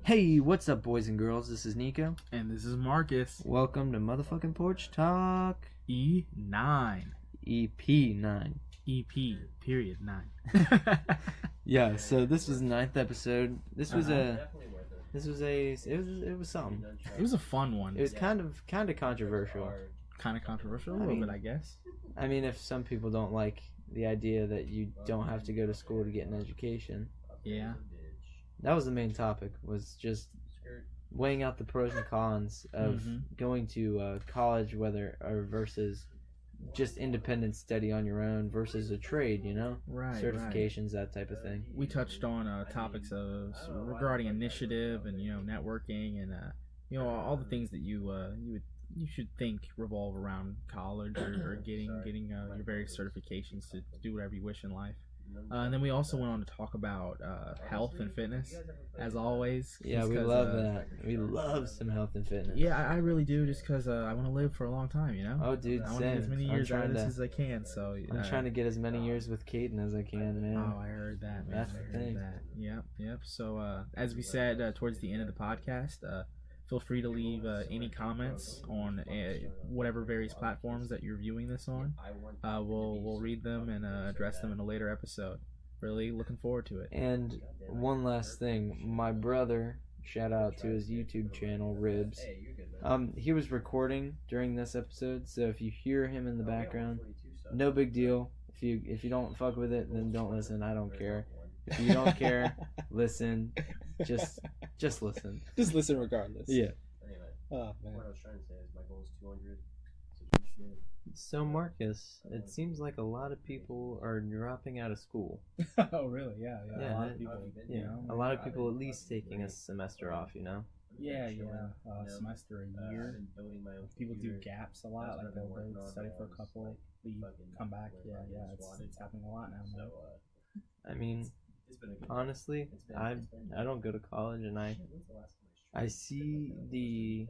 Hey, what's up, boys and girls? This is Nico. And this is Marcus. Welcome to Motherfucking Porch Talk. E9. EP9. EP, period, 9. Yeah, so this was the 9th episode. This was something. It was a fun one. It was kind of controversial. Kind of controversial, a little bit, I guess. I mean, if some people don't like the idea that you don't have to go to school to get an education. Yeah. That was the main topic, was just weighing out the pros and cons of going to college, versus just independent study on your own versus a trade, Right, certifications, that type of thing. We touched on topics regarding initiative and networking and all the things that you should think revolve around college or getting your various certifications to do whatever you wish in life. And then we also went on to talk about health and fitness, as always. Yeah, we love that. We love some health and fitness. Yeah, I really do, just because I want to live for a long time, Oh, dude, I want to get as many years out of this as I can. So I'm trying to get as many years with Caden as I can, man. Oh, I heard that, man. That's the thing. Yep. So as we said towards the end of the podcast, feel free to leave any comments on whatever various platforms that you're viewing this on. We'll read them and address them in a later episode. Really looking forward to it. And one last thing, my brother, shout out to his YouTube channel, Ribs. He was recording during this episode, so if you hear him in the background, no big deal. If you don't fuck with it, then don't listen. I don't care. If you don't care, listen. Just listen. Just listen regardless. Yeah. Anyway, oh, man. What I was trying to say is my goal is 200. So Marcus, it seems like a lot of people are dropping out of school. Oh really? Yeah. Yeah, A lot of people. A lot of people at least taking a semester off. Yeah. Semester a year. People do gaps a lot. Like they'll study for a couple, leave, come back. Yeah. It's happening a lot now. Man. I mean, honestly, I don't go to college, and I see the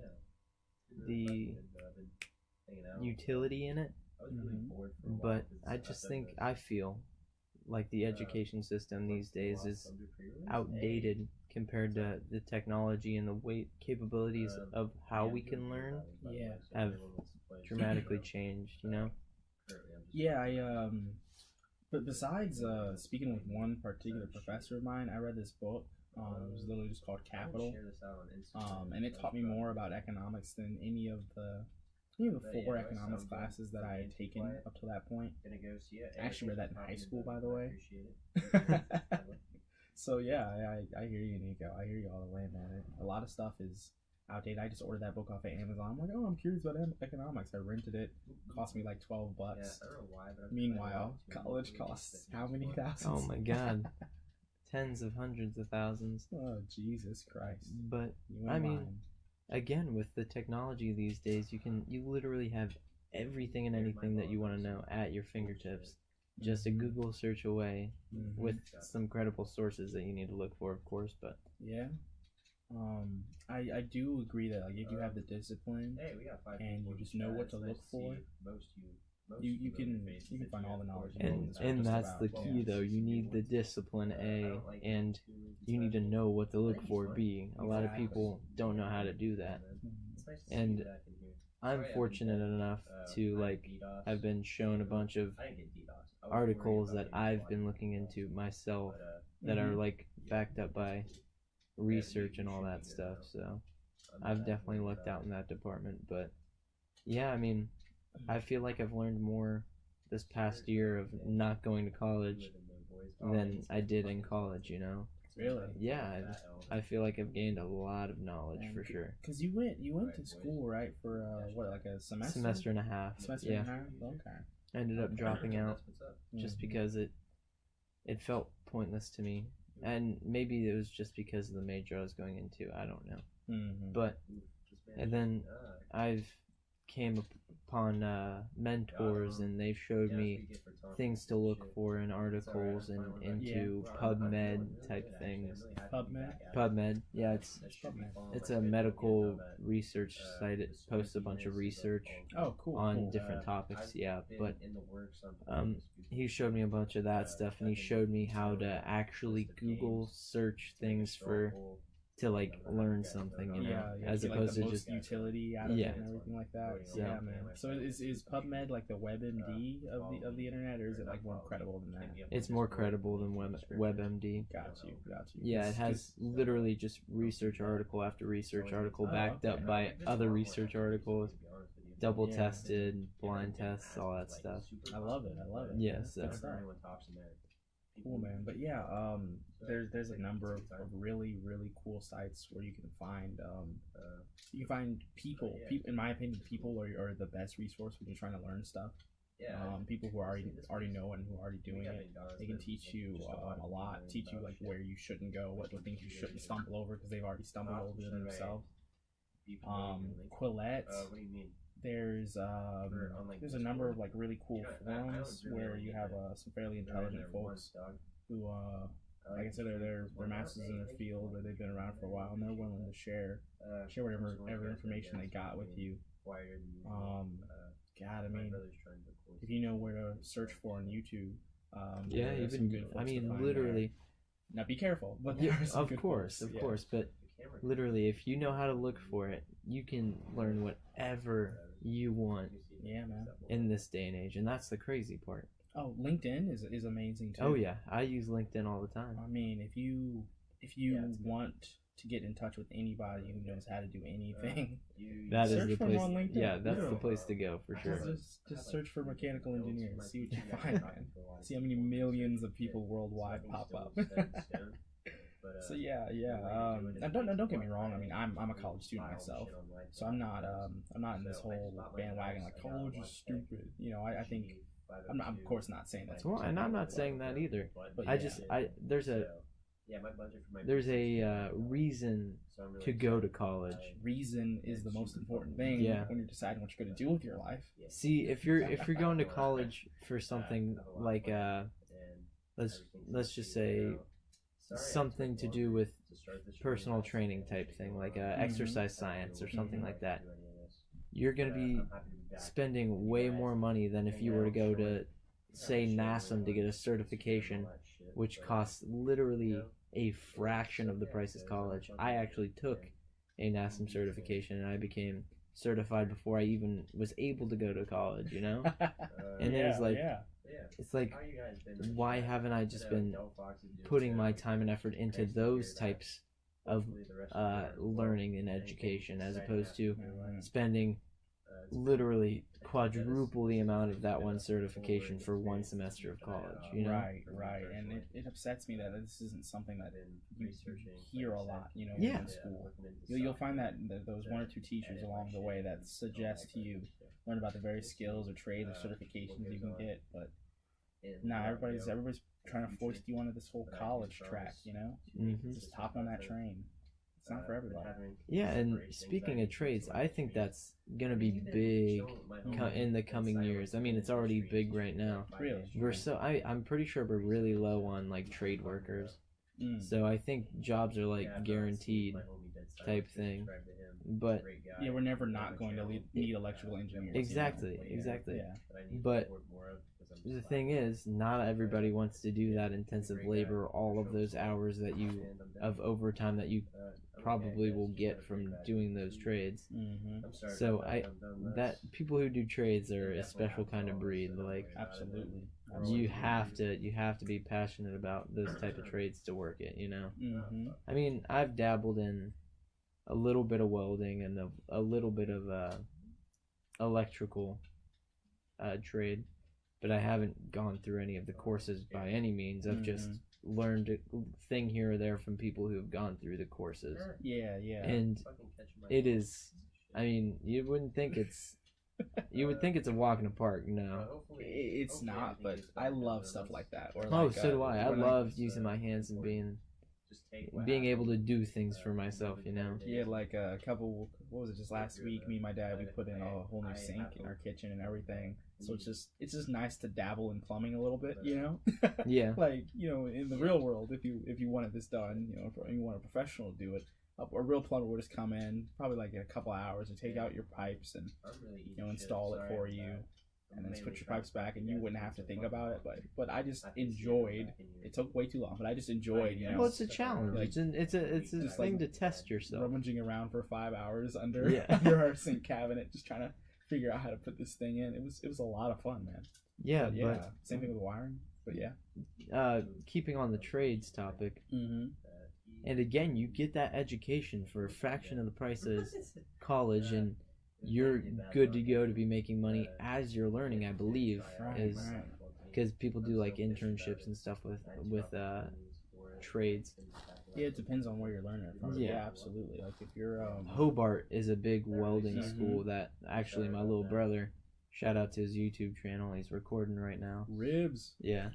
utility in it, but I feel like the education system these days is outdated compared to the technology, and the capabilities of how we can learn have dramatically changed, Yeah, but besides speaking with one particular professor of mine, I read this book. It was literally just called Capital, and it taught me more about economics than any of the 4 economics classes that I had taken up to that point. I actually read that in high school, by the way. So yeah, I hear you, Nico. I hear you all the way, man. A lot of stuff is outdated. I just ordered that book off of Amazon. I'm like, I'm curious about economics. I rented it. Cost me like $12. Yeah, I don't know why, but Meanwhile, college costs how many thousands? Oh my god. Tens of hundreds of thousands. Oh, Jesus Christ. But I mean, again, with the technology these days, you literally have everything and anything that you want to know at your fingertips. Just a Google search away, with some credible sources that you need to look for, of course, but yeah. I do agree that if you have the discipline and you just know what to look for, you can find all the knowledge. And that's the key, though. You need the discipline, A, and you need to know what to look for, B. A lot of people don't know how to do that. And I'm fortunate enough to have been shown a bunch of articles that I've been looking into myself that are backed up by research and all that stuff, so I've definitely lucked out in that department. But yeah, I mean, I feel like I've learned more this past year of not going to college than I did in college, Really? Yeah, I feel like I've gained a lot of knowledge for sure. Because you went to school, right, for a semester? Semester and a half. Semester and a half? Okay. I ended up dropping out just because it felt pointless to me. And maybe it was just because of the major I was going into. I don't know. But, and then I've came upon mentors, and they've showed me things to look for in articles and into PubMed type things. PubMed, yeah, it's a medical research site. It posts a bunch of research on different topics. Yeah, but he showed me a bunch of that stuff, and he showed me how to actually Google search things for to like learn something, you know, Yeah, as get, like, opposed the to most just utility out of Yeah. it and everything like that. So- Yeah, man. So is PubMed like the WebMD of the internet, or is it like more credible than that? it's more credible than WebMD. Got you. Yeah, it has literally just research article after research article backed up by other research articles, double tested, blind tests, all that stuff. I love it. Yeah, so Good stuff. Cool, man. But yeah, there's a number of really cool sites where you can find people. In my opinion, people are the best resource when you're trying to learn stuff. People who already know and who are already doing it, they can teach you a lot. Teach you like where you shouldn't go, what things you shouldn't stumble over because they've already stumbled over them themselves. Quillette. What do you mean? There's a number of like really cool forums where you have some fairly intelligent folks who like I said, they're masters in their field, or they've been around for a while, and they're willing to share whatever information they got with you. God, I mean, if you know where to search for on YouTube, yeah, there's some even good folks I to mean, find literally. there. Now, be careful, but there Yeah, are some of good course, folks. of course, but literally, if you know how to look for it, you can learn whatever you want Yeah, man. in this day and age, and that's the crazy part. Oh, LinkedIn is amazing too. Oh yeah, I use LinkedIn all the time. I mean, if you want to get in touch with anybody who knows how to do anything, That is search the for 'em place. on LinkedIn. Yeah, that's the Yeah. place to go for sure. just search for mechanical engineers, see what you find, man. See how many millions of people worldwide pop up. So yeah. And don't get me wrong. I mean, I'm a college student myself, so I'm not in this whole bandwagon like college is stupid. You know, I think I'm of course not saying that's Well, and I'm not saying that either. But I yeah. just there's a reason to go to college. Reason is the most important thing Yeah. when you're deciding what you're going to do with your life. See, if you're going to college for something like let's just say something to do with personal training type thing, like exercise science or something like that, you're going to be spending way more money than if you were to go to, say, NASM to get a certification, which costs literally a fraction of the price of college. I actually took a NASM certification and I became certified before I even was able to go to college, you know? And it was like, it's like, why haven't I just been putting my time and effort into those types of learning and education as opposed to spending literally quadruple the amount of that one certification for one semester of college, you know? Right. And it upsets me that this isn't something that you hear a lot, you know, Yeah. in school. You'll find that those one or two teachers along the way that suggest to you learn about the various skills or trades or certifications you can get, but everybody's trying to foist you onto this whole college track, you know? Mm-hmm. Just hop on that train. It's not for everybody. Yeah, and speaking of trades, I think that's going to be big in the coming years. I mean, it's already big right now. Really? I'm pretty sure we're really low on like trade workers. So I think jobs are like guaranteed type thing. But yeah, we're never not going to need electrical engineers. Exactly. Yeah. But the thing is, not everybody wants to do that intensive labor, all of those hours of overtime that you probably will get from doing those trades. Mm-hmm. So that people who do trades are a special kind of breed. Like, Absolutely. you have to be passionate about those type of trades to work it, you know? Mm-hmm. I mean, I've dabbled in a little bit of welding and a little bit of electrical trade, but I haven't gone through any of the courses by any means. I've just learned a thing here or there from people who have gone through the courses. Yeah. And it is, I mean, you would think it's a walk in the park. No. It's not, but I love stuff like that. Or Oh, like, so do I. I when love using my hands and being able to do things for myself, you know? Yeah, like a couple, what was it, just last week, me and my dad, we put in a whole new sink in our kitchen and everything. So it's just nice to dabble in plumbing a little bit, you know? Yeah. Like, you know, in the real world, if you wanted this done, you know, if you want a professional to do it, a real plumber would just come in, probably like in a couple hours, and take out your pipes and, you know, install it for you. and then switch your pipes back, and you wouldn't have to think about it. But I just enjoyed. It took way too long, but I just enjoyed. You know, Well, it's a challenge. like, it's a just thing like to test yourself. rummaging around for 5 hours under Yeah. under our sink cabinet, just trying to figure out how to put this thing in. It was a lot of fun, man. Yeah, But same thing with wiring. But yeah. but keeping on the trades topic, Mm-hmm. and again, you get that education for a fraction of the price as college, and you're good to go to be making money as you're learning. I believe is because people do like internships and stuff with trades. Yeah, it depends on where you're learning it from. Yeah. Yeah, absolutely. Like if you're Hobart is a big welding Mhm. school that actually my little brother, shout out to his YouTube channel, he's recording right now. ribs. Yeah,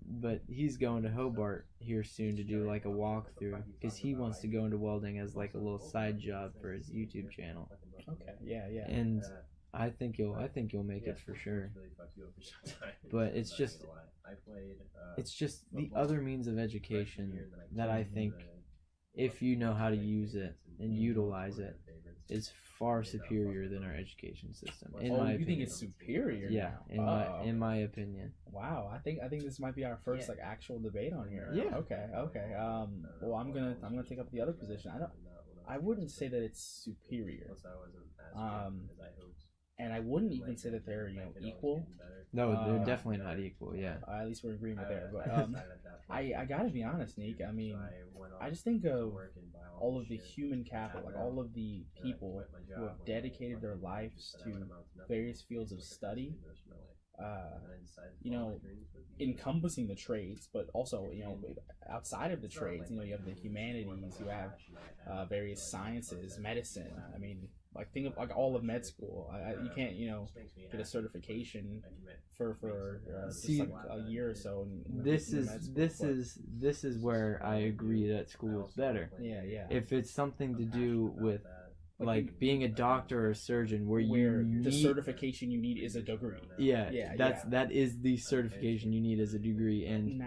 but he's going to Hobart here soon to do like a walkthrough because he wants to go into welding as like a little side job for his YouTube channel, Okay. Yeah, yeah. and I think you'll make it for sure. But it's just the other means of education that I think, if you know how to use it and utilize it, is far superior than our education system. In Oh, my you opinion. think it's superior? Yeah, now? in my opinion. Wow, I think this might be our first like actual debate on here. Yeah. Okay. Well, I'm gonna take up the other position. I wouldn't say that it's superior. And I wouldn't even say that they're equal. No, they're definitely not equal. Yeah. At least we're in agreement there. But I gotta be honest, Nick. I mean, I just think of all of the human capital, like all of the people who have dedicated their lives to various fields of study. Encompassing the trades, but also outside of the trades, you have the humanities, you have various sciences, medicine. I mean, like think of like all of med school. You can't get a certification for just See, like a year or so. This is where I agree that school is better. Yeah. If it's something to do with like being a doctor or a surgeon, where you the need, certification you need is a degree. Yeah, that is the certification you need as a degree, and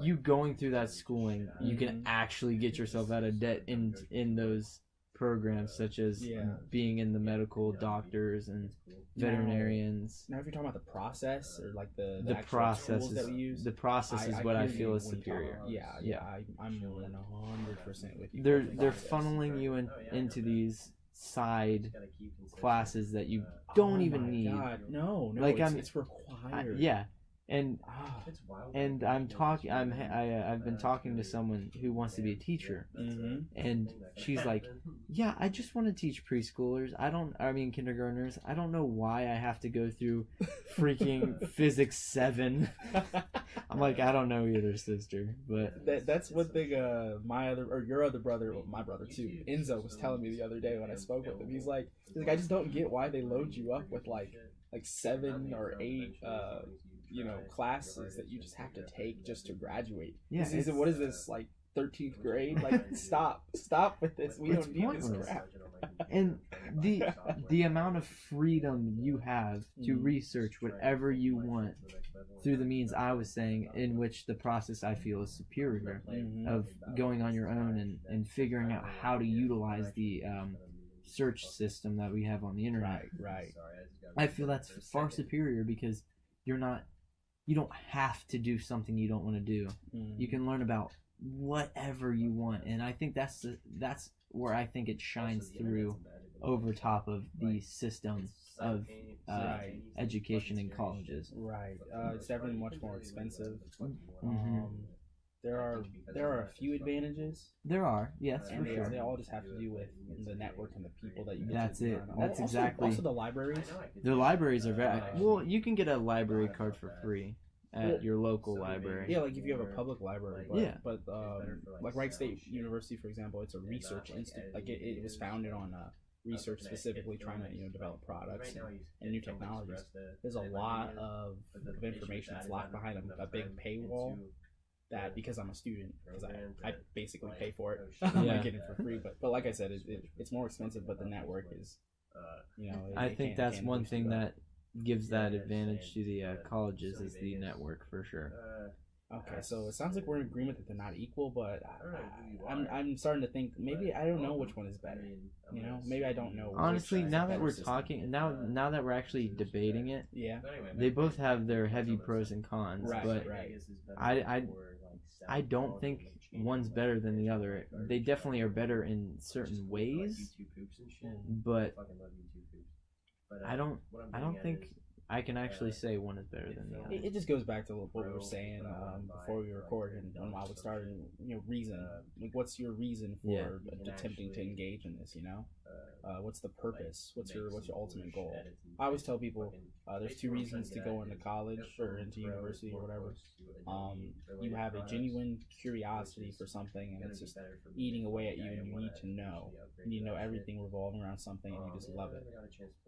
you going through that schooling, you can actually get yourself out of debt in those programs, such as being in the medical doctors and veterinarians. Now, if you're talking about the process or like the The actual process tools that we use, the process is what I feel is superior. I'm 100% with you. They're funneling you into these side classes that you don't even need. God, no, Like, it's required. And I've been talking to someone who wants to be a teacher, and she's like, yeah, I just want to teach preschoolers. Kindergartners. I don't know why I have to go through freaking physics 7. I'm like, I don't know either, sister, but that's one thing. Your other brother, well, my brother too, Enzo, was telling me the other day when I spoke with him. He's like, I just don't get why they load you up with like 7 or 8 classes that you just have to take just to graduate. Yeah, what is this, like 13th grade? Like, stop with this. We don't need this crap. And the amount of freedom you have to research whatever you want through the means I was saying, in which the process I feel is superior, of going on your own and figuring out how to utilize the search system that we have on the internet. Right. I feel that's far superior because you don't have to do something you don't want to do. You can learn about whatever you want, and I think that's where I think it shines through over top of the system of education in colleges. Right. It's definitely much more expensive. Mm-hmm. There are a few advantages. There are, yes, and for sure. They all just have to do with the network and the people that you get. That's to it. learn. That's exactly. Also the libraries. The libraries are very well. You can get a library card for free at your local library. Yeah, like if you have a public library. But, like Wright State University, for example, it's a research institute. Like it was founded on research specifically trying to develop products and new technologies. There's a lot of information that's locked behind a big paywall. That because I'm a student, because I basically pay for it, I'm not getting it for free. But like I said, it's more expensive. But the network is, I think that's one thing that gives that advantage to the colleges is the network for sure. Okay, so it sounds like we're in agreement that they're not equal, but I'm starting to think maybe I don't know which one is better. You know, maybe I don't know. Honestly, which is now the that better we're system. talking, now that we're actually debating it, Yeah. they both have their heavy pros and cons. Right, But right. I don't think one's better than the other. They definitely are better in certain ways, but I don't think I can actually say one is better than the other. It just goes back to what we were saying before we recorded and while we started. You know, reason. Like, what's your reason for attempting to engage in this? You know, what's the purpose? What's your ultimate goal? I always tell people there's two reasons to go into college or into university or whatever. You have a genuine curiosity for something, and it's just eating away at you, and you need to know. You need to know everything revolving around something, and you just love it.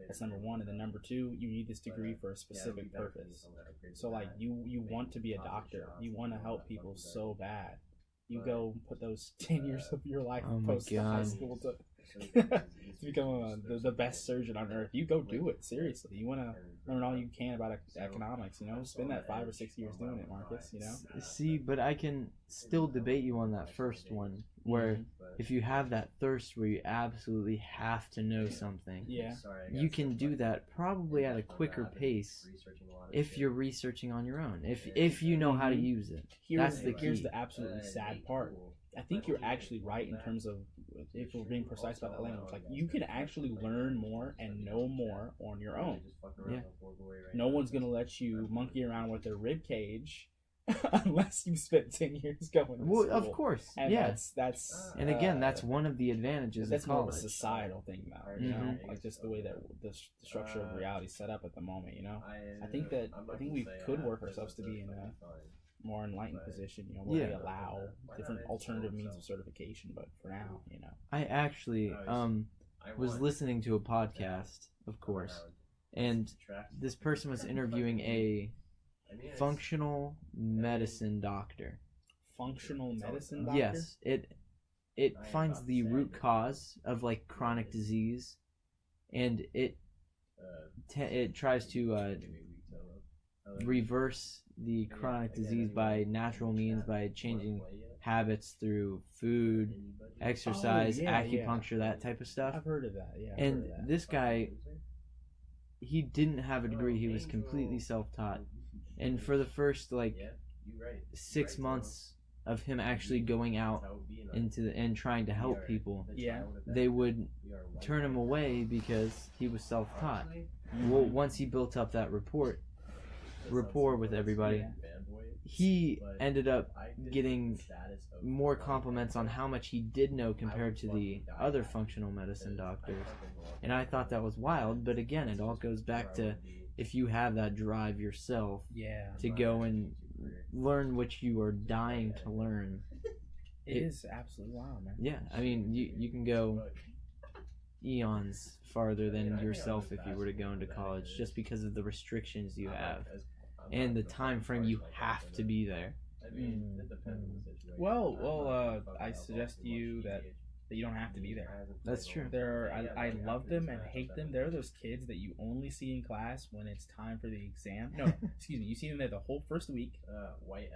That's number one. And then number two, you need this degree for a specific purpose. So like you want to be a doctor. You want to help people so bad. You go put those 10 years of your life post high school to become the best surgeon on earth. You go do it, seriously. You want to learn all you can about economics, you know? Spend that 5 or 6 years doing it, Marcus, you know? See, but I can still debate you on that first one, where if you have that thirst where you absolutely have to know something, you can do that probably at a quicker pace if you're researching on your own, if you know how to use it. That's the key. Here's the absolutely sad part. I think you're actually right in terms of, if we're being precise about that language, like you can actually learn more and know more on your own. Yeah. No one's gonna let you monkey around with their rib cage unless you spent 10 years going to Well, school. of course, And yeah. that's And again, that's one of the advantages that's of more of a college. societal thing now, you know, like just the way that the structure of reality is set up at the moment, you know. I think we could work ourselves to be in a more enlightened position, you know, where we allow different alternative means of certification, but for now, you know. I actually was listening to a podcast, of course, and this person was interviewing a functional medicine doctor. Functional medicine doctor? Yes, it finds the root cause of like chronic disease, and it tries to reverse the chronic disease by natural means, by changing habits through food, exercise, acupuncture, that type of stuff. I've heard of that, yeah. And this guy, he didn't have a degree. He was completely self-taught. And for the first, 6 months of him actually going out and trying to help people, they would turn him away because he was self-taught. Well, once he built up that rapport with everybody, he ended up getting more compliments on how much he did know compared to the other functional medicine doctors. And I thought that was wild, but again, it all goes back to if you have that drive yourself to go and learn what you are dying to learn. It is absolutely wild, man. Yeah, I mean, you can go eons farther than yourself if you were to go into college, just because of the restrictions you have and the time frame you have to be there. Well, I suggest to you that you don't have to be there. That's true. I love them and hate them. There are those kids that you only see in class when it's time for the exam. No, excuse me. You see them there the whole first week,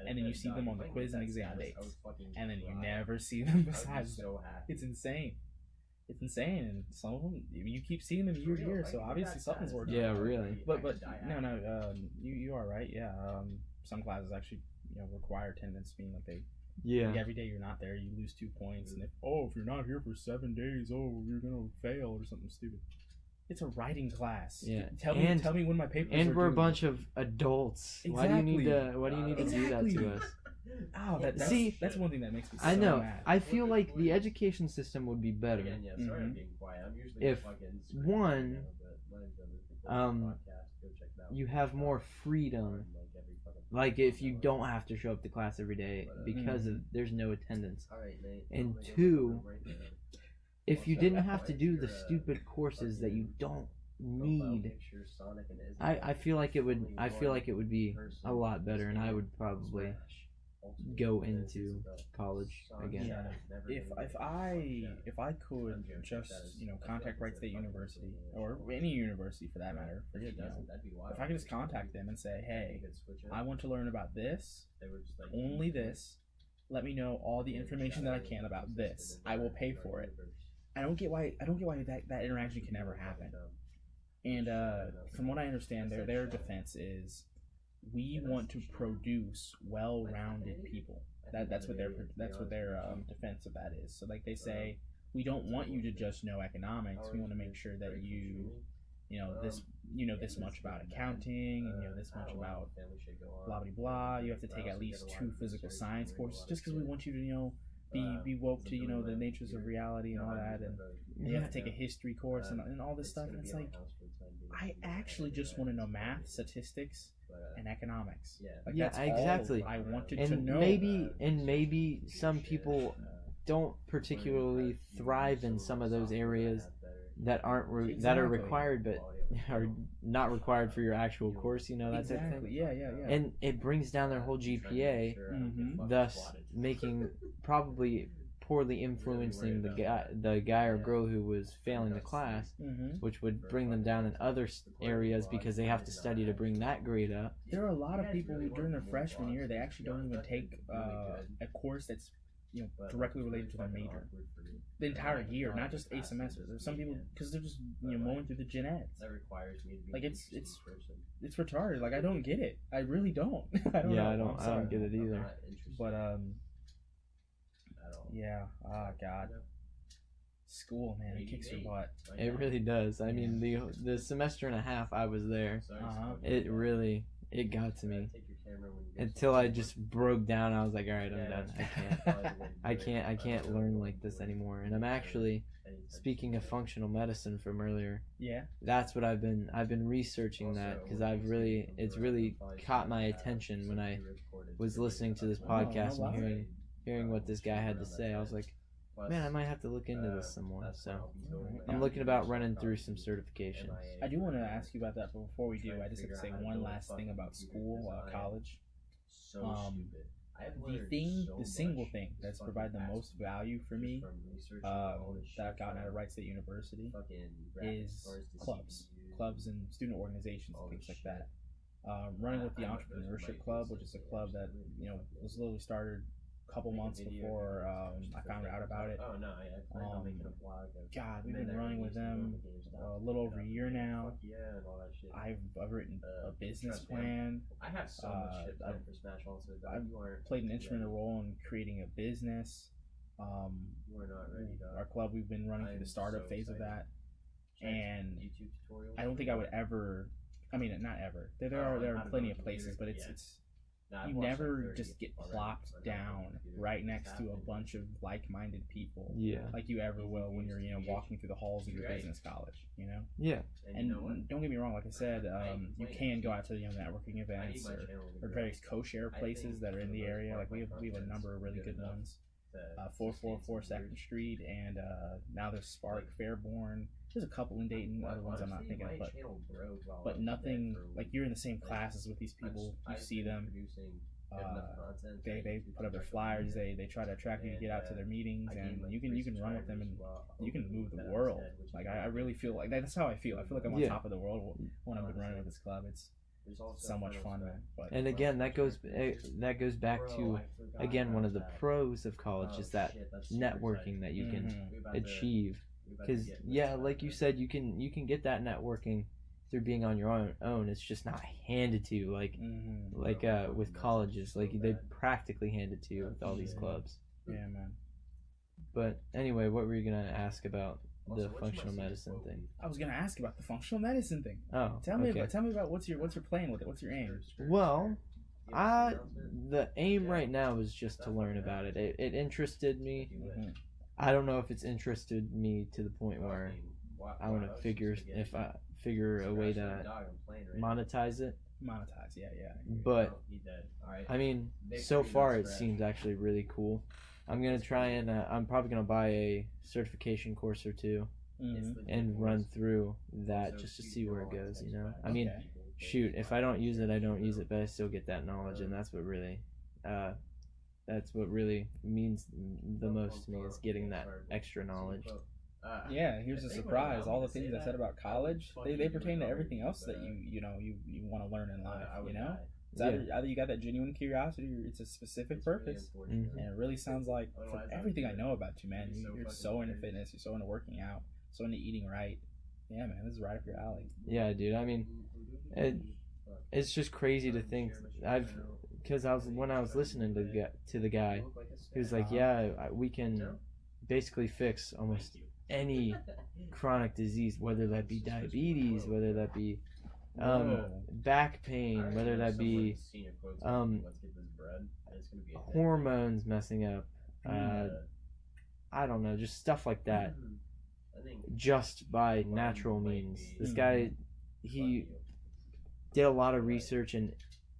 and then you see them on the quiz and exam dates, and then you never see them besides that. It's insane. It's insane, and some of them you keep seeing them year to year. So obviously something's working. Yeah, really. But no. You are right. Yeah. Some classes actually require attendance, being like they. Yeah. Like every day you're not there, you lose 2 points, and if you're not here for 7 days, you're gonna fail or something stupid. It's a writing class. Yeah. Tell me when my papers. And are we're due. a bunch of adults. Exactly. Why do you need to do that to us? Oh, that's one thing that makes me so I know. mad. I feel like the education system would be better if one, you have more freedom. Like if you don't have to show up to class every day because there's no attendance. And two, if you didn't have to do the stupid courses that you don't need, I feel like it would be a lot better, and I would probably go into college again. Yeah. If I could just contact Wright State University or any university for that matter, forget if I could just contact them and say, hey, I want to learn about this, only this. Let me know all the information that I can about this. I will pay for it. I don't get why that interaction can never happen. And from what I understand, their defense is we want to produce well-rounded people. That's what their defense of that is. So like they say, we don't want you to just know economics. We want to make sure that you know this much about accounting and this much about blah blah blah. You have to take at least 2 physical science courses just because we want you to be woke to the natures of reality and all that, and you have to take a history course and all this stuff. And it's like, I actually just want to know math, statistics, and economics. Like, Yeah, that's exactly. all I wanted And to know. maybe some people don't particularly thrive in some of those areas that aren't that are Exactly. required but are not required for your actual course, that type of Exactly. thing. Yeah. And it brings down their whole GPA, Mhm. thus making probably poorly influencing the guy or girl who was failing the class, Mhm. which would bring them down in other areas because they have to study to bring that grade up. There are a lot of people who during their freshman year they actually don't even take a course that's directly related to their major the entire year, not just a semester. There's some people because they're just mowing through the gen eds. Like it's retarded. Like I don't get it. I really don't. I don't know. I I'm don't sorry. get it either. But yeah. Oh God. School, man, it kicks your butt. It really does. I mean, the semester and a half I was there, it got to me until I just broke down. I was like, all right, I'm done. I can't learn like this anymore. And I'm actually, speaking of functional medicine from earlier, Yeah. that's what I've been researching that because it's really caught my attention when I was listening to this podcast and hearing what this guy had to say. I was like, man, I might have to look into this some more. So I'm looking about running through some certifications. I do want to ask you about that, but before we do, I just have to say one last thing about school, college. The single thing that's provided the most value for me that I've gotten out of Wright State University is clubs and student organizations and things like that. Running with the Entrepreneurship Club, which is a club that was literally started a couple months before I found out about it. God, we've been running with them a little over a year now. I've written a business plan. I've played an instrumental role in creating a business. Our club, we've been running through the startup phase of that, and I don't think I would ever. I mean, not ever. There are plenty of places, but it's you never just get plopped down right next to a bunch of like-minded people, like you ever will when you're walking through the halls of your business college, Yeah. And don't get me wrong, like I said, you can go out to networking events or various co-share places that are in the area. Like we have a number of really good ones. 444 2nd Street, and now there's Spark, Fairborn. There's a couple in Dayton, other ones I'm not thinking of, but nothing like you're in the same classes with these people. You see them. They put up their flyers. They try to attract you to get out to their meetings, and you can run with them, and you can move the world. Like I really feel like that's how I feel. I feel like I'm on top of the world when I've been running with this club. It's so much fun, man. And again, that goes back to one of the pros of college is that networking that you can achieve. Because like you said, you can get that networking through being on your own. It's just not handed to you like with colleges. Like they practically hand it to you with all these clubs. Yeah, man. But anyway, what were you gonna ask about the functional medicine thing? I was gonna ask about the functional medicine thing. Oh, tell me about what's your plan with it. What's your aim? Well, the aim right now is just to learn about it. It interested me. Mm-hmm. I don't know if it's interested me to the point where I want to figure a way to monetize it. Yeah. But I mean, so far it seems actually really cool. I'm gonna try and I'm probably gonna buy a certification course or two and run through that just to see where it goes. I mean, shoot, if I don't use it, I don't use it, but I still get that knowledge, and that's what really that's what really means the most to me, is getting that extra knowledge. Yeah, here's a surprise. All the things I said about college, they pertain to everything else that you want to learn in life. You know, it's either you got that genuine curiosity, or it's a specific purpose. Mhm. And it really sounds like, from everything I know about you, man, you're so into fitness, you're so into working out, so into eating right. Yeah, man, this is right up your alley. Yeah, dude. I mean, it's just crazy to think because when I was listening to the guy, he was like, yeah, we can basically fix almost any chronic disease, whether that be diabetes, whether that be back pain, whether that be hormones messing up, I don't know, just stuff like that, just by natural means. This guy, he did a lot of research in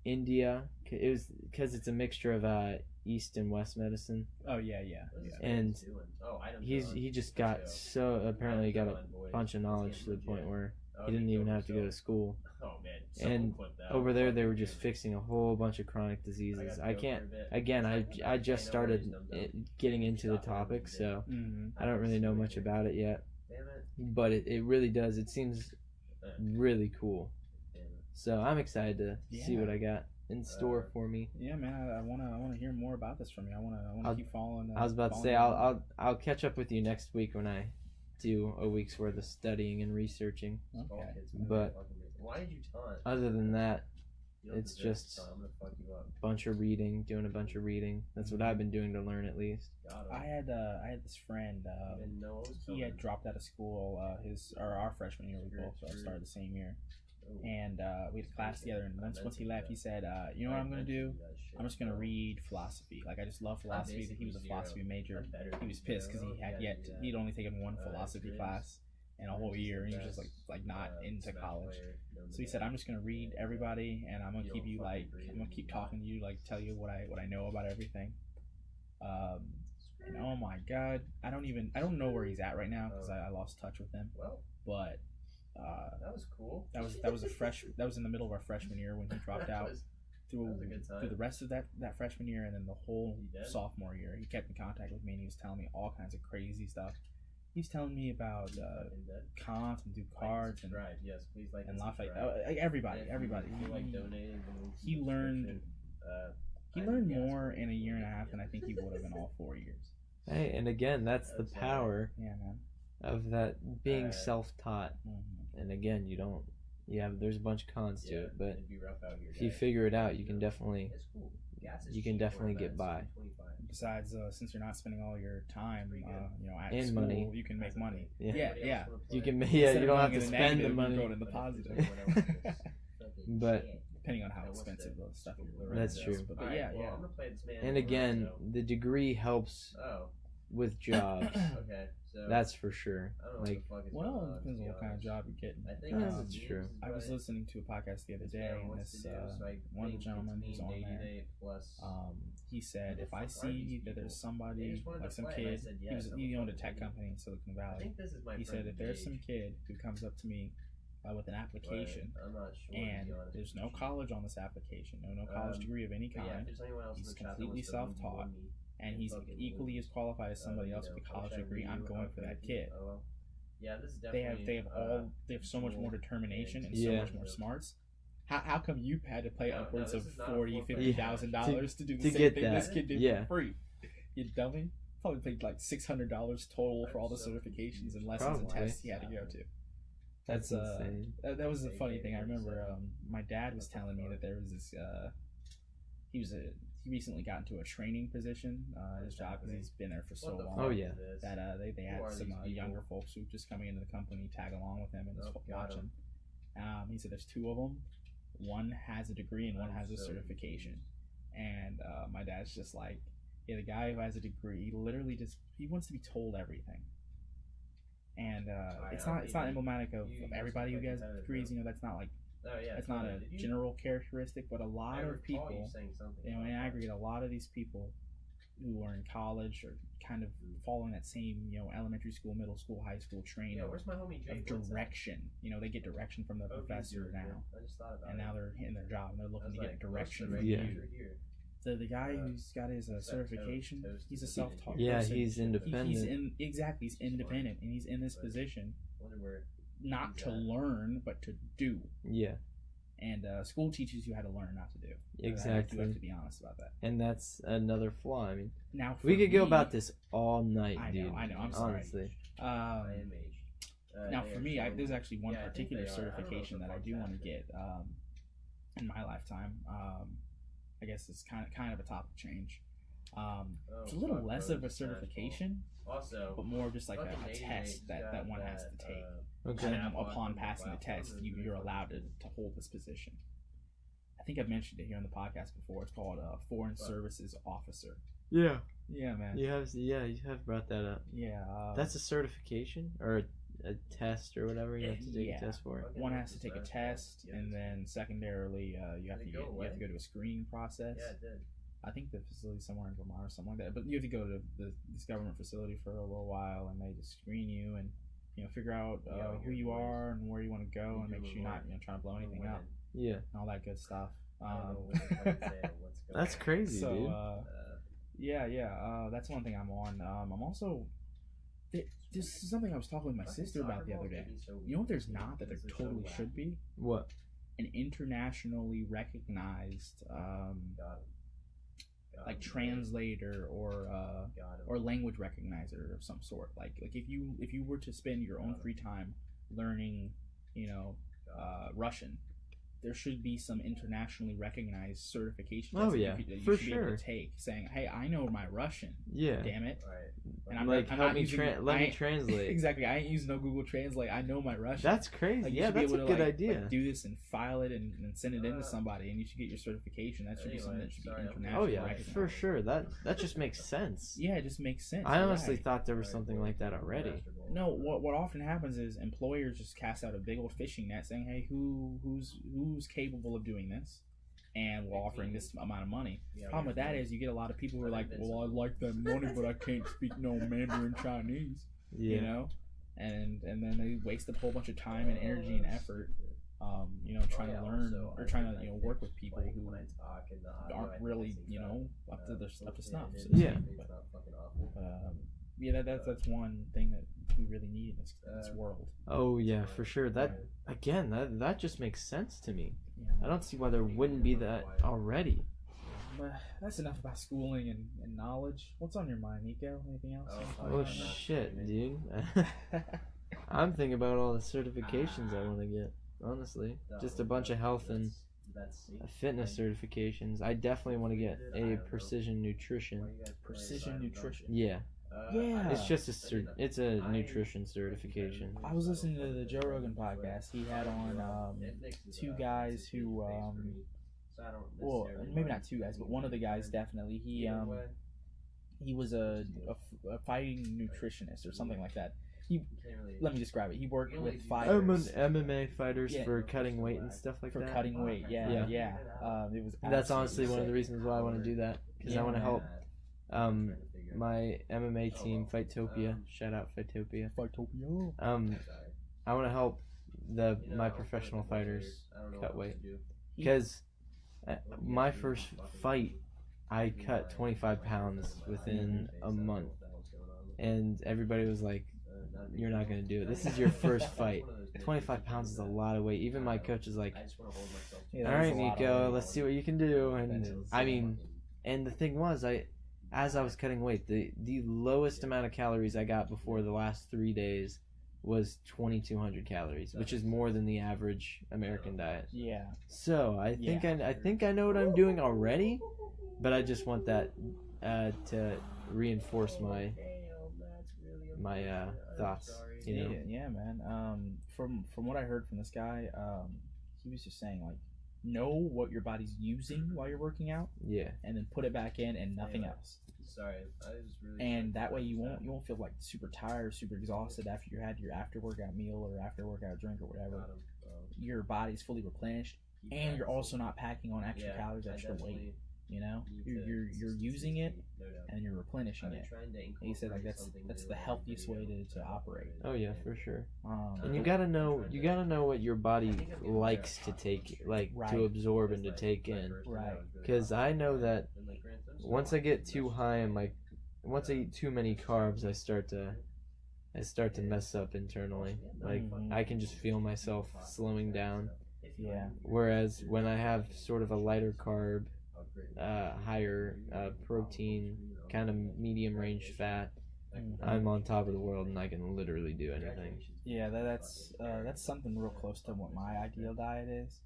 India. It was because it's a mixture of East and West medicine. Oh yeah. And he just got apparently got a bunch of knowledge to the point where he didn't even have to go to school. And over there, they were just fixing a whole bunch of chronic diseases. I just started getting into the topic, so I don't really know much about it yet. But it really does. It seems really cool. So I'm excited to see what I got in store for me. Yeah, man, I wanna hear more about this from you. I wanna keep following. I was about to say I'll catch up with you next week when I do a week's worth of studying and researching. Okay. But other than that, it's just a bunch of reading, doing a bunch of reading. That's what I've been doing to learn, at least. I had this friend. He had dropped out of school. Our freshman year, we both started the same year. And we had class together, and once he left, he said, you know what I'm going to do? I'm just going to read philosophy. Like, I just love philosophy. He was a philosophy major. He was pissed because he'd only taken one philosophy class in a whole year, and he was just like not into college. So he said, I'm just going to read everybody, and I'm going to keep talking to you, like tell you what I know about everything. And oh my God, I don't know where he's at right now because I lost touch with him. But that was cool. That was in the middle of our freshman year when he dropped out. Through the rest of that freshman year, and then the whole sophomore year, he kept in contact with me, and he was telling me all kinds of crazy stuff. He's telling me about Kant and Descartes and Lafayette. Everybody. He learned more in a year and a half than I think he would have in all 4 years. Hey, and again, that's the power of that being self-taught. And again, there's a bunch of cons to it, but if you figure it out, you can definitely get by. Besides, since you're not spending all your time, at and school, money, you can make money. Yeah. You can. You don't have to spend the money. You can go to the positive. But depending on how expensive the stuff you're that's true. But yeah. And again, the degree helps with jobs. That's for sure. It depends on what kind of job you're getting. That's true. I was listening to a podcast the other day, and this one of the gentlemen who's on there, he said, if I see that there's somebody, like some kid, he owned a tech company in Silicon Valley. He said, if there's some kid who comes up to me with an application, and there's no college on this application, no college degree of any kind, he's completely self-taught, and he's equally as qualified as somebody else with a college degree, I'm going for that kid. They have so much more determination and so much more smarts. How come you had to pay upwards of $50,000 to do the same thing this kid did for free? You dummy. Probably paid like $600 total for all the certifications and lessons and tests he had to go to. That's insane. That was a funny thing. I remember my dad was telling me that there was this. He recently got into a training position at his job because he's been there for so long. Oh yeah. That they had some younger folks who just coming into the company tag along with him and just watch him. He said there's two of them. One has a degree and one has a certification. And my dad's just like, the guy who has a degree, he wants to be told everything. And it's not emblematic of everybody who has degrees. That's not like. It's not a general characteristic, but a lot of people, in aggregate, a lot of these people who are in college or kind of following that same, elementary school, middle school, high school training of direction. They get direction from the professor now, and now they're in their job and they're looking to get direction from you. the guy who's got his certification, he's a self-taught Yeah, person. he's independent. He's independent, and he's in this position not to learn but to do. Yeah, And school teaches you how to learn, not to do. exactly. You have to be honest about that. And that's another flaw. I mean, Now we could go me- about this all night, I dude. know. I'm sorry. Honestly. Now for me, there's actually one particular certification that I do want to get in my lifetime. I guess it's kind of a topic change. It's a little less of a certification, but more just like a test that one has to take. Okay. And upon passing the test, you're allowed to hold this position. I think I've mentioned it here on the podcast before. It's called a Foreign Services Officer. Yeah. Yeah, man. You have brought that up. Yeah. That's a certification or a test or whatever you have to take a test for. One has to take a test, and then secondarily, you have to go to a screening process. Yeah, it did. I think the facility's somewhere in Vermont or something like that. But you have to go to this government facility for a little while, and they just screen you and figure out who you are and where you want to go, and make sure you're not trying to blow anything up Yeah. and all that good stuff. That's crazy, So, dude. that's one thing I'm on. I'm also. This is something I was talking with my sister about the other day. You know what there's not that there totally should be? What? An internationally recognized like translator or language recognizer of some sort. Like if you were to spend your own free time learning, Russian, there should be some internationally recognized certification Oh, that yeah, you for should be able sure. to take, saying, "Hey, I know my Russian. Yeah. Damn it!" And I'm like, I'm help not me using- let I me ain't- translate. Exactly. I ain't using no Google Translate. I know my Russian. That's crazy. Like, you Yeah, should be that's a able to, good idea. Like, do this and file it and send it in to somebody, and you should get your certification. That should be something that should be Oh internationally yeah, recognized. for sure. That just makes sense. Yeah, it just makes sense. I You're honestly right. thought there was something like that already. No, what often happens is employers just cast out a big old fishing net saying, "Hey, who's capable of doing this?" And we're offering this amount of money. Problem with that is you get a lot of people who are like, "Well, I like that money, but I can't speak no Mandarin Chinese." Yeah. And then they waste a whole bunch of time and energy and effort, trying to learn or trying to work with people who aren't really up to snuff. So to Yeah. speak. But, that's one thing that we really need in this world. Oh yeah, for sure. That just makes sense to me. Yeah. I don't see why there wouldn't be that already. But that's enough about schooling and knowledge. What's on your mind, Nico? Anything else? Oh shit, dude. I'm thinking about all the certifications I want to get. Honestly, just a bunch of health and fitness certifications. I definitely want to get a precision nutrition. Precision nutrition. Yeah, Yeah. it's just it's a nutrition certification. I was listening to the Joe Rogan podcast. He had on two guys who, well, maybe not two guys, but one of the guys definitely. He was a fighting nutritionist or something like that. Let me describe it. He worked with fighters MMA fighters Yeah. for cutting weight and stuff like for that. cutting weight. Yeah. It was. That's honestly absolutely one of the sick. reasons why I want to do that, because I want to help my MMA team, Fightopia. Shout out Fightopia. Fightopia. I want to help my professional fighters cut weight, because my first fight, I cut 25 pounds within a month, and everybody was like, "You're not gonna do it. This is your first fight. 25 pounds is a lot of weight." Even my coach is like, Yeah, "All that's right, a lot of Nico, weight. let's see what you can do." That And is- I mean, and the thing was, as I was cutting weight, the lowest amount of calories I got before the last 3 days was 2,200 calories, which is more than the average American diet. Yeah. So I think I know what I'm doing already, but I just want that to reinforce my thoughts. You know? Yeah, man. From what I heard from this guy, he was just saying like, know what your body's using while you're working out, Yeah. and then put it back in and nothing else. Sorry, I was really. And that way you won't feel like super tired, super exhausted after you had your after workout meal or after workout drink or whatever. Your body's fully replenished, and you're also not packing on extra calories, extra weight. You know, you're using it and you're replenishing it. And he said like that's the healthiest way to operate. Oh yeah, for sure. Um, And you gotta know what your body likes to take, like Right. to absorb and to take in. Right. Because I know that once I get too high in my, once I eat too many carbs, I start to mess up internally. Like I can just feel myself slowing down. Yeah. Whereas when I have sort of a lighter carb, higher protein, kind of medium range fat, I'm on top of the world and I can literally do anything. Yeah, that's something real close to what my ideal diet is.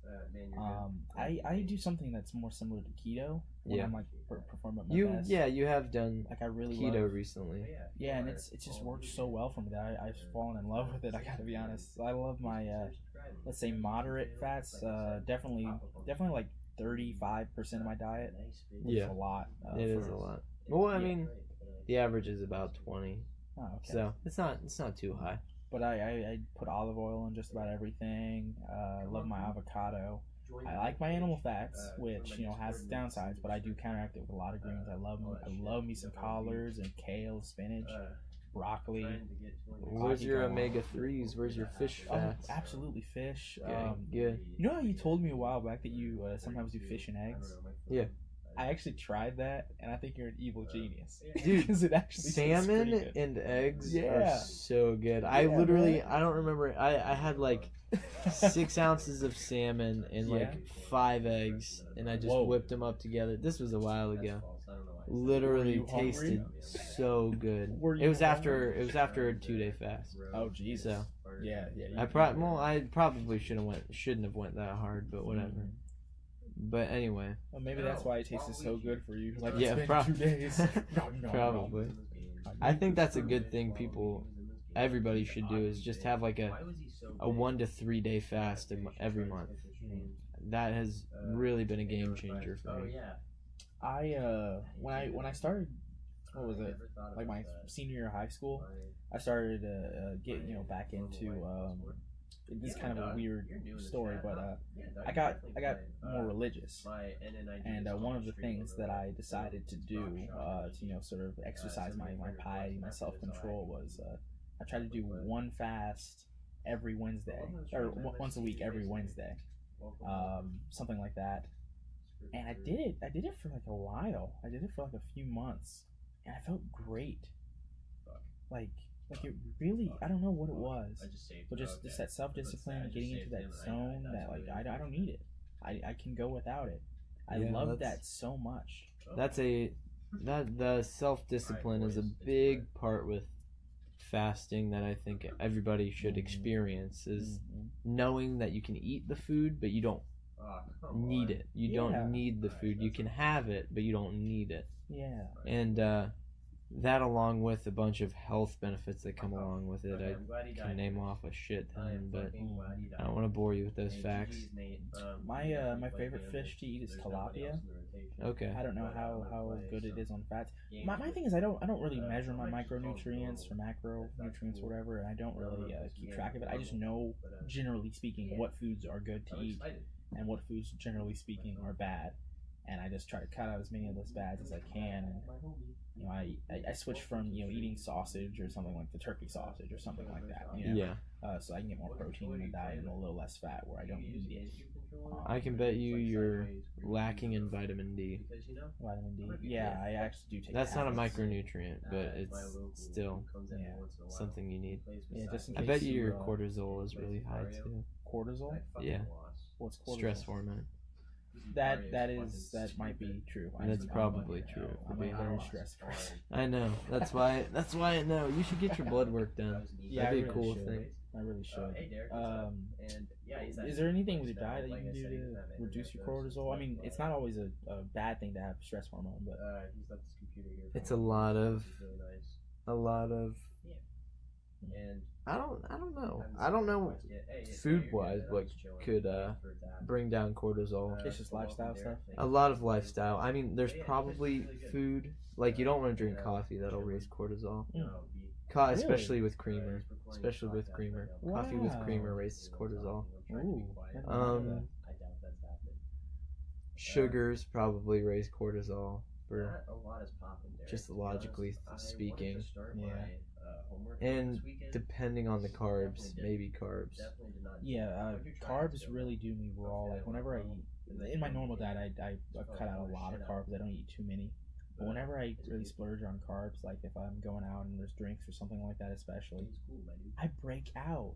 I do something that's more similar to keto when I'm like performing at my best. You have done like I really keto recently. Yeah, and it just works so well for me that I've fallen in love with it. I gotta be honest. I love my let's say moderate fats. Definitely like 35% of my diet. Which is a lot. It is a lot. Well, I mean, the average is about 20. Oh, okay. So it's not too high. But I put olive oil in just about everything. Love my avocado. I like my animal fats, which has its downsides, but I do counteract it with a lot of greens. I love me some collards and kale, spinach, broccoli. Where's your omega-3s? Where's your fish fats? Oh, absolutely fish. Good. You know how you told me a while back that you sometimes do fish and eggs? Yeah. I actually tried that, and I think you're an evil genius. Dude, because it actually salmon and eggs are so good. I literally, I don't remember. I had like 6 ounces of salmon and like 5 eggs, and I just whipped them up together. This was a while ago. Literally tasted so good. It was after a 2-day fast. Oh jeez. So yeah. I probably shouldn't have went that hard, but whatever. Mm-hmm. But anyway. Well, maybe that's why it tasted so good for you. Like, yeah, it's been 2 days. Probably. I think that's a good thing everybody should do is just have like a 1 to 3 day fast every month. That has really been a game changer for me. When I started, what was it? Like my senior year of high school, I started to get back into this is kind of a weird story, but I got more religious, and one of the things that I decided to do to sort of exercise my piety, my self control was I tried to do one fast every Wednesday, or once a week every Wednesday, something like that. And I did it for like a while. I did it for like a few months, and I felt great. Like it really, I don't know what it was, but just that self-discipline, getting into that zone that like I don't need it. I can go without it. I love that so much. The self-discipline is a big part with fasting that I think everybody should experience is knowing that you can eat the food, but you don't need it. You don't need the food. You can have it, but you don't need it. Yeah. And that, along with a bunch of health benefits that come along with it, I can name off a shit ton, but I don't want to bore you with those facts. My favorite fish to eat is tilapia. Okay. I don't know how good it is on fats. My thing is I don't really measure my micronutrients or macronutrients or whatever, and I don't really keep track of it. I just know, generally speaking, what foods are good to eat and what foods, generally speaking, are bad. And I just try to cut out as many of those bads as I can. And I switch from eating sausage or something like the turkey sausage or something like that. So I can get more protein in the diet and a little less fat where I don't need it. I can bet you're lacking in vitamin D. Vitamin D. Yeah, I actually do take. That's not a micronutrient, but it's still something you need. Yeah, just in I case bet your cortisol is really high too. Cortisol? Yeah. What's cortisol? Stress hormone. That might be true. That's probably true. I'm a very stressed person. I know. That's why I know. You should get your blood work done. Yeah, that'd be a cool thing. I really should. Is there anything with your diet that you can do to reduce your cortisol? I mean, it's not always a bad thing to have stress hormone, but it's a lot of. I don't know food wise what could bring down cortisol. It's just lifestyle stuff. A lot of lifestyle. I mean, there's probably food like you don't want to drink coffee, that'll raise cortisol. Especially with creamer. Wow. Coffee with creamer raises cortisol. Ooh, sugars probably raise cortisol for just logically speaking. Yeah. And depending on the carbs, maybe carbs. Yeah, carbs really do me raw. Like whenever I eat, in my normal diet, I've cut out a lot of carbs. I don't eat too many. But whenever I really splurge on carbs, like if I'm going out and there's drinks or something like that, especially, I break out.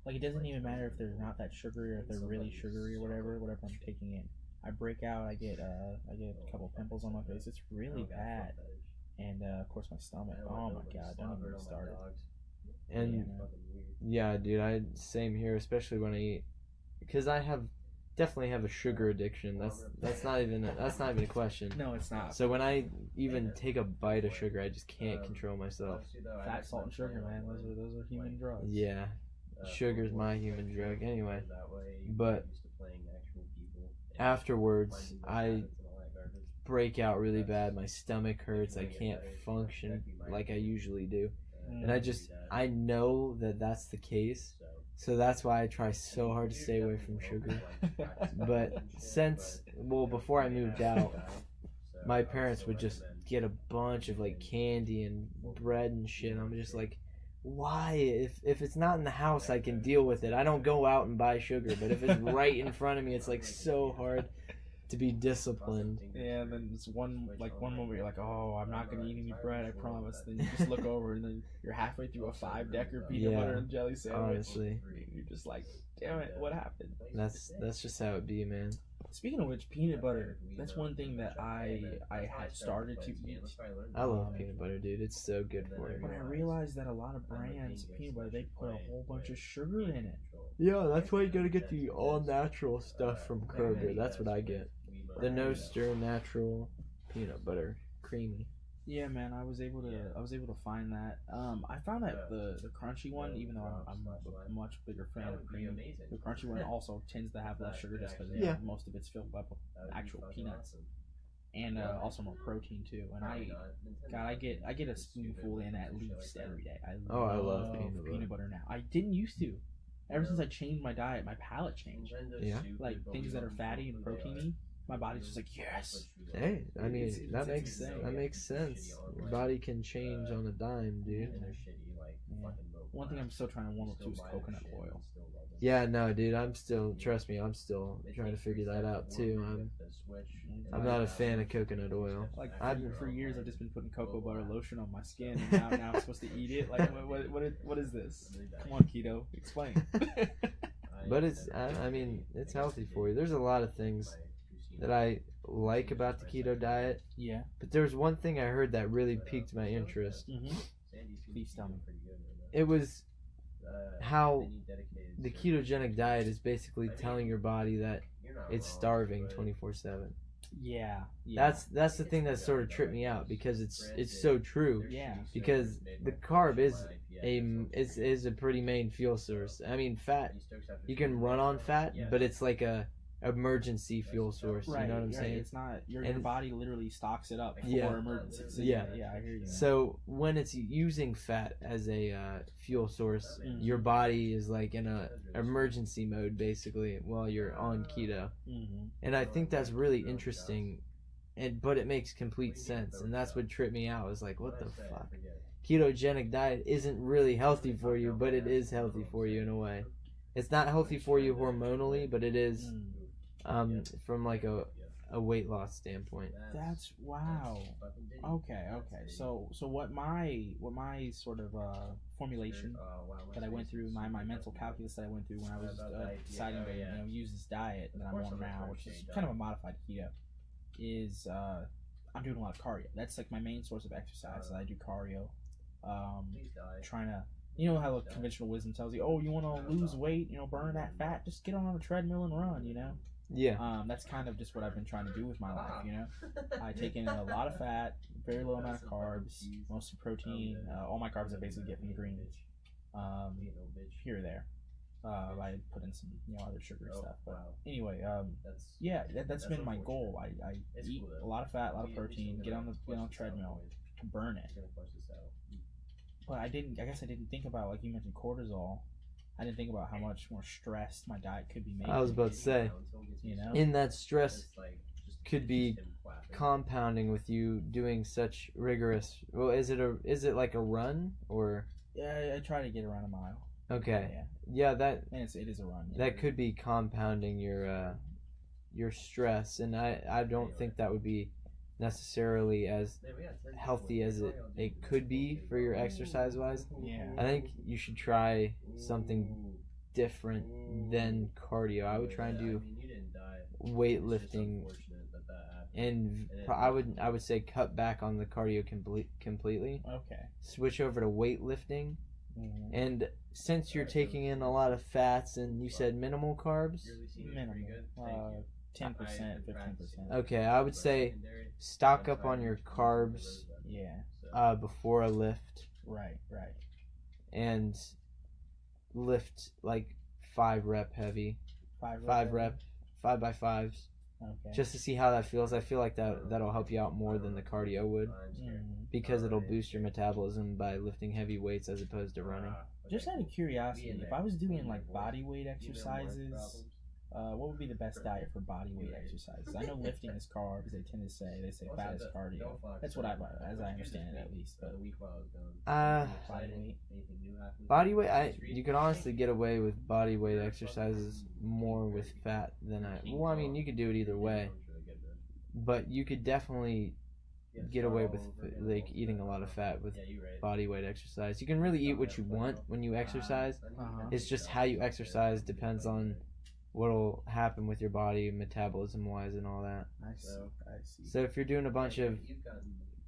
Like it doesn't even matter if they're not that sugary or if they're really sugary or whatever I'm taking in. I break out. I get a couple pimples on my face. It's really bad. And of course my stomach. Oh my god, don't even get started. And yeah, dude, same here, especially when I eat, because I definitely have a sugar addiction. That's not even a question. No, it's not. So when I even take a bite of sugar, I just can't control myself. Fat, salt, and sugar, man. Those are human drugs. Yeah, sugar's my human drug anyway. But afterwards, I break out really bad. My stomach hurts. I can't function like I usually do. And I know that that's the case. So that's why I try so hard to stay away from sugar. But before I moved out, my parents would just get a bunch of like candy and bread and shit. I'm just like, why? If it's not in the house, I can deal with it. I don't go out and buy sugar, but if it's right in front of me, it's like so hard to be disciplined. Yeah, and then it's one moment you're like, oh, I'm not gonna eat any bread, I promise. Then you just look over and then you're halfway through a 5-decker peanut butter and jelly sandwich. Honestly, you're just like, damn it, what happened? That's just how it be, man. Speaking of which, peanut butter, that's one thing that I had started to eat. I love peanut butter, dude. It's so good for you. But I realized that a lot of brands of peanut butter, they put a whole bunch of sugar in it. Yeah, that's why you gotta get the all natural stuff from Kroger. That's what I get. The no stir natural peanut butter, creamy. Yeah, man, I was able to find that. I found that the crunchy one, even though I'm a much bigger fan of cream, the crunchy one also tends to have less sugar just because most of it's filled up with actual peanuts, and also more protein too. And I get a spoonful in at least every day. I love peanut butter now. I didn't used to. Ever since I changed my diet, my palate changed. Yeah. Like things that are fatty and proteiny. My body's just like, yes. Hey, I mean that makes sense. Your body can change on a dime, dude. Yeah. One thing I'm still trying to warm up to is coconut oil. Yeah, no, dude. Trust me, I'm still trying to figure that out too. I'm not a fan of coconut oil. Like for years, I've just been putting cocoa butter lotion on my skin, and now I'm supposed to eat it. Like, what is this? Come on, keto, explain. But it's healthy for you. There's a lot of things that I like about the keto diet. Yeah. But there's one thing I heard that really piqued my interest. Mm-hmm. Please tell me. It was how the ketogenic diet is basically telling your body that it's starving 24/7. Yeah. That's the thing that sort of tripped me out, because it's so true. Yeah. Because the carb is a pretty main fuel source. I mean, fat, you can run on fat, but it's like a emergency fuel source. Right, you know what I'm saying? It's not your body literally stocks it up for emergencies. So yeah, I hear you. So when it's using fat as a fuel source, your body is like in a emergency mode basically while you're on keto. And I think that's really interesting, but it makes complete sense, and that's what tripped me out. I was like, what the fuck? Ketogenic diet isn't really healthy for you, but it is healthy for you in a way. It's not healthy for you hormonally, but it is from like a weight loss standpoint. That's wow. Okay. So what my sort of formulation that I went through, my mental calculus that I went through when I was deciding to use this diet that I'm on now, which is kind of a modified keto, is I'm doing a lot of cardio. That's like my main source of exercise. I do cardio. Trying to, you know how like conventional wisdom tells you, oh, you want to lose weight, burn that fat, just get on a treadmill and run, Yeah. That's kind of just what I've been trying to do with my life, I take in a lot of fat, very low amount of carbs, mostly protein. All my carbs I basically get from greens, here or there. I put in some other sugary stuff, but anyway, that's been my goal. I eat a lot of fat, a lot of protein, get on the treadmill, burn it. But I guess I didn't think about, like you mentioned, cortisol. I didn't think about how much more stressed my diet could be making. I was about to say, in that stress could be compounding with you doing such rigorous. Well, is it like a run or? Yeah, I try to get around a mile. Okay. Yeah, that. And it is a run. Yeah. That could be compounding your stress, and I don't think that would be necessarily as healthy as it could be for your exercise wise. Yeah. I think you should try something different than cardio. I would try and do weightlifting, and I would say cut back on the cardio completely. Okay. Switch over to weightlifting, Mm-hmm. and since you're taking in a lot of fats and you said minimal carbs, Minimal. 10%, 15%. okay, I would say stock up on your carbs Yeah. before a lift, Right. and lift like 5 rep heavy, 5 rep, 5x5s, Okay. just to see how that feels. I feel like that'll help you out more than the cardio would, because it'll boost your metabolism by lifting heavy weights as opposed to running. Just out of curiosity, if I was doing like body weight exercises, what would be the best diet for body weight exercises? I know lifting is carbs. They say fat is cardio. That's what as I understand it at least. But body weight. Body weight, you could honestly get away with body weight exercises more with fat than well, I mean, you could do it either way, but you could definitely get away with like eating a lot of fat with body weight exercise. You can really eat what you want when you exercise. It's just how you exercise depends on what'll happen with your body metabolism wise and all that. I see. So if you're doing a bunch of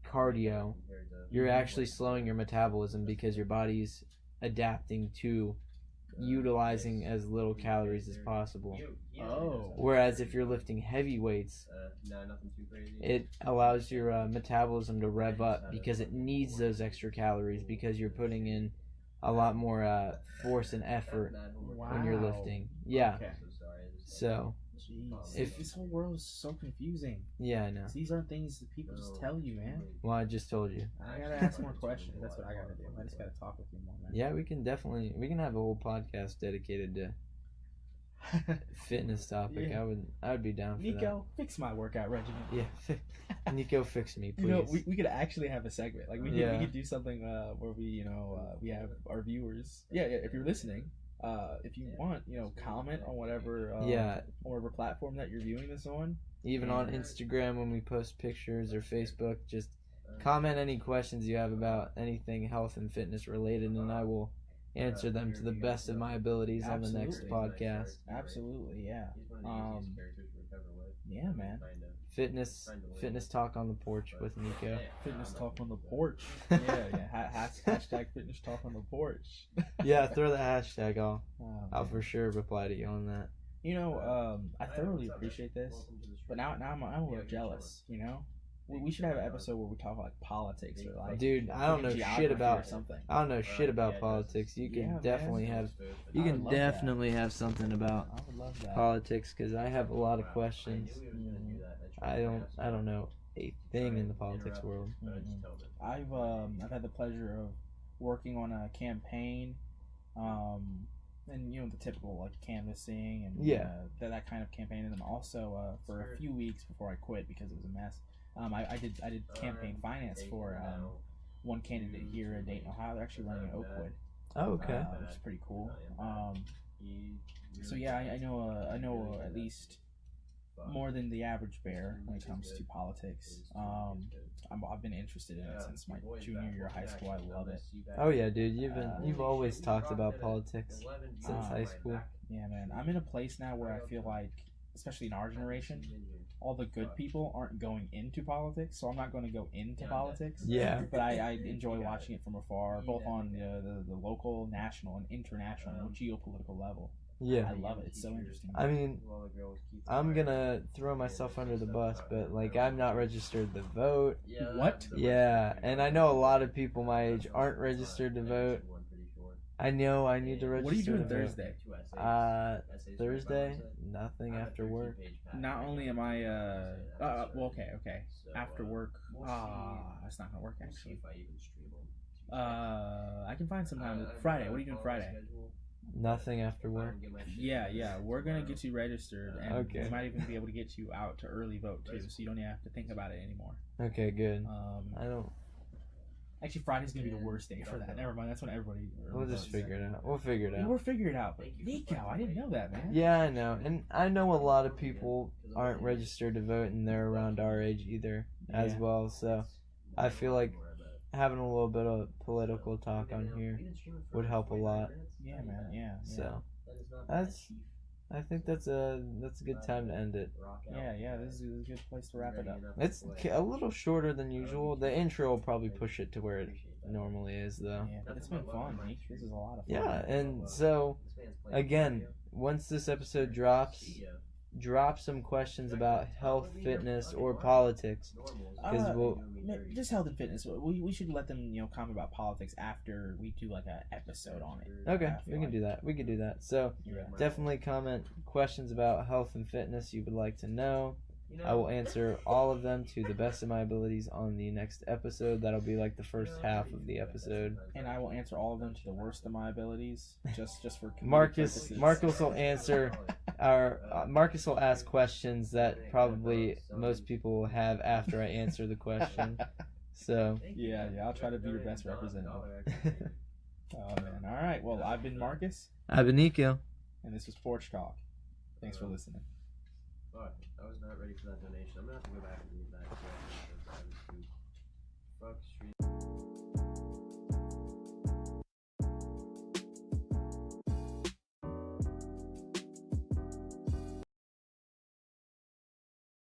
cardio, you're actually slowing your metabolism because your body's adapting to utilizing as little calories as possible. Oh. Whereas if you're lifting heavy weights, it allows your metabolism to rev up because it needs those extra calories because you're putting in a lot more force and effort when you're lifting. Yeah. Okay. So, Jeez. This whole world is so confusing. Yeah, I know. These aren't things that people just tell you, man. Well, I just told you. I gotta ask more questions. That's what I gotta do. I just gotta talk with you more, man. Yeah, we can have a whole podcast dedicated to fitness topic. Yeah. I would be down for Nico, fix my workout regimen. that. Yeah. Nico, fix me, please. You know, we could actually have a segment. Like we could do something where we we have our viewers. Yeah. If you're listening, if you want, comment on whatever whatever platform that you're viewing this on. Even on Instagram when we post pictures or Facebook, just comment any questions you have about anything health and fitness related, and I will answer them to the best of my abilities on the next podcast. Absolutely, yeah. Yeah, man. Fitness talk on the porch with Nico. Fitness talk on the porch. Yeah. Hashtag fitness talk on the porch. Yeah, throw the hashtag. I'll for sure reply to you on that. I thoroughly appreciate this, but now I'm a little jealous. We should have an episode where we talk about like politics or like. Dude, I don't know shit about something. I don't know shit about politics. You can definitely have something about I would love that. politics because I have a lot of questions. I don't know a thing in the politics world. I've had the pleasure of working on a campaign, and the typical like canvassing and that kind of campaign, and then also for a few weeks before I quit because it was a mess. I did campaign finance for one candidate here in Dayton, Ohio. They're actually running in Oakwood. Oh, okay. Which is pretty cool. So yeah, I know at least more than the average bear when it comes to politics. I've been interested in it since my junior year of high school. I love it. Oh yeah, dude. You've always talked about politics since high school. Yeah, man. I'm in a place now where I feel like, especially in our generation, all the good people aren't going into politics, so I'm not going to go into politics. Yeah. But I enjoy watching it from afar, both on the local, national, and international geopolitical level. Yeah. I love it. It's so interesting. I mean, I'm gonna throw myself under the bus, but like I'm not registered to vote. What? Yeah, and I know a lot of people my age aren't registered to vote. I know I need to register. What are you doing to vote. Thursday? Thursday? Nothing after work. Not only am I okay. After work. That's not gonna work actually. I can find some time. Friday. What are you doing Friday? Nothing after work. Yeah. We're gonna get you registered, and Okay. we might even be able to get you out to early vote too, so you don't even have to think about it anymore. Okay, good. Actually, Friday's gonna be the worst day for that. Never mind. That's when everybody. We'll just figure it out. We'll figure it Yeah, out. we'll figure it out. But Nico, I didn't know that, man. Yeah, I know. And I know a lot of people aren't registered to vote, and they're around our age either as Yeah. well. So I feel like having a little bit of political talk on here would help a lot. Yeah, man. Yeah. So I think that's a good time to end it. Yeah. This is a good place to wrap it up. It's a little shorter than usual. The intro will probably push it to where it normally is, though. Yeah, but it's been fun, Nick. This is a lot of fun. Yeah, and so again, once this episode drops, drop some questions about health, fitness, or politics. Because just health and fitness. We should let them comment about politics after we do like an episode on it. Okay, we can do that. We can do that. So definitely comment questions about health and fitness you would like to know. I will answer all of them to the best of my abilities on the next episode. That'll be like the first half of the episode. And I will answer all of them to the worst of my abilities, just for comedic Marcus purposes. will answer Marcus will ask questions that probably most people will have after I answer the question. So yeah, I'll try to be your best representative. Oh man, all right. Well, I've been Marcus, I've been Nico. and this was Porch Talk. Thanks for listening. Alright, I was not ready for that donation. I'm gonna have to go back and